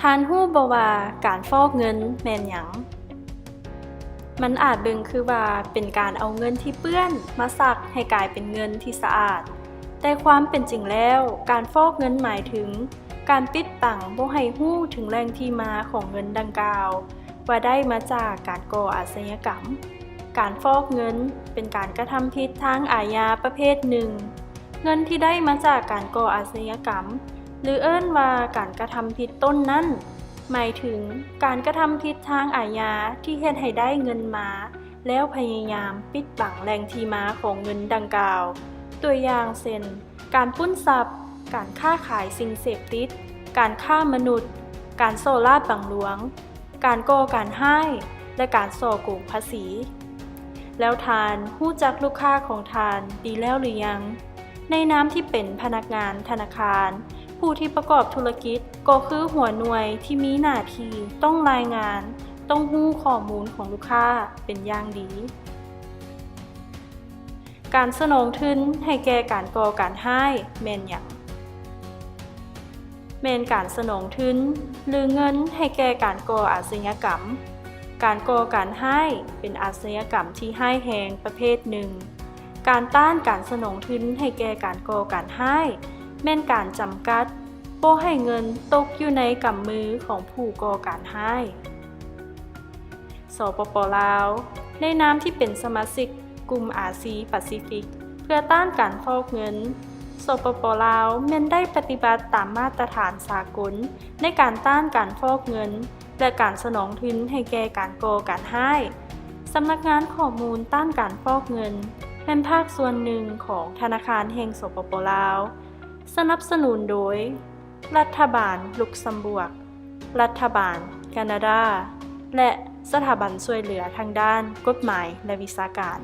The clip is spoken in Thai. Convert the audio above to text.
ท่านรู้บ่ว่าการฟอกเงินแม่นหยังมันอาจเบิ่งคือว่าเป็นการเอาเงินที่เปื้อนมาซักให้กลายเป็นเงินที่สะอาดแต่ความเป็นจริงแล้วการฟอกเงินหมายถึงการปิดบังบ่ให้รู้ถึงแหล่งที่มาของเงินดังกล่าวว่าได้มาจากการก่ออาชญากรรมการฟอกเงินเป็นการกระทำผิดทางอาญาประเภทหนึ่งเงินที่ได้มาจากการก่ออาชญากรรมหรือเอิ้นว่าการกระทำผิดต้นนั้นหมายถึงการกระทำผิดทางอาญาที่เฮ็ดให้ได้เงินมาแล้วพยายามปิดบังแหล่งที่มาของเงินดังกล่าวตัวอย่างเช่นการปล้นทรัพย์การค้าขายสิ่งเสพติดการฆ่ามนุษย์การโซ่ลาดบังหลวงการก่อการร้ายและการฉ้อโกงภาษีแล้วทานรู้จักลูกค้าของทานดีแล้วหรือยังในนามที่เป็นพนักงานธนาคารผู้ที่ประกอบธุรกิจก็คือหัวหน่วยที่มีหน้าที่ต้องรายงานต้องรู้ข้อมูลของลูกค้าเป็นอย่างดีการสนองทุนให้แก่การก่อการร้ายแม่นหยังแม่นการสนองทุนหรือเงินให้แก่การก่ออาชญากรรมการก่อการร้ายเป็นอาชญากรรมที่ร้ายแรงประเภทหนึ่งการต้านการสนองทุนให้แก่การก่อการร้ายแม่นการจำกัดบ่ให้เงินตกอยู่ในกำมือของผู้ก่อการร้ายสปป.ลาวในนามที่เป็นสมาชิกกลุ่มอาซีแปซิฟิกเพื่อต้านการฟอกเงินสปป.ลาวแม่นได้ปฏิบัติตามมาตรฐานสากลในการต้านการฟอกเงินและการสนองทุนให้แก่การก่อการร้ายสำนักงานข้อมูลต้านการฟอกเงินเป็นภาคส่วนหนึ่งของธนาคารแห่งสปป.ลาวสนับสนุนโดยรัฐบาลลุกเซมเบิร์กรัฐบาลแคนาดาและสถาบันช่วยเหลือทางด้านกฎหมายและวิชาการ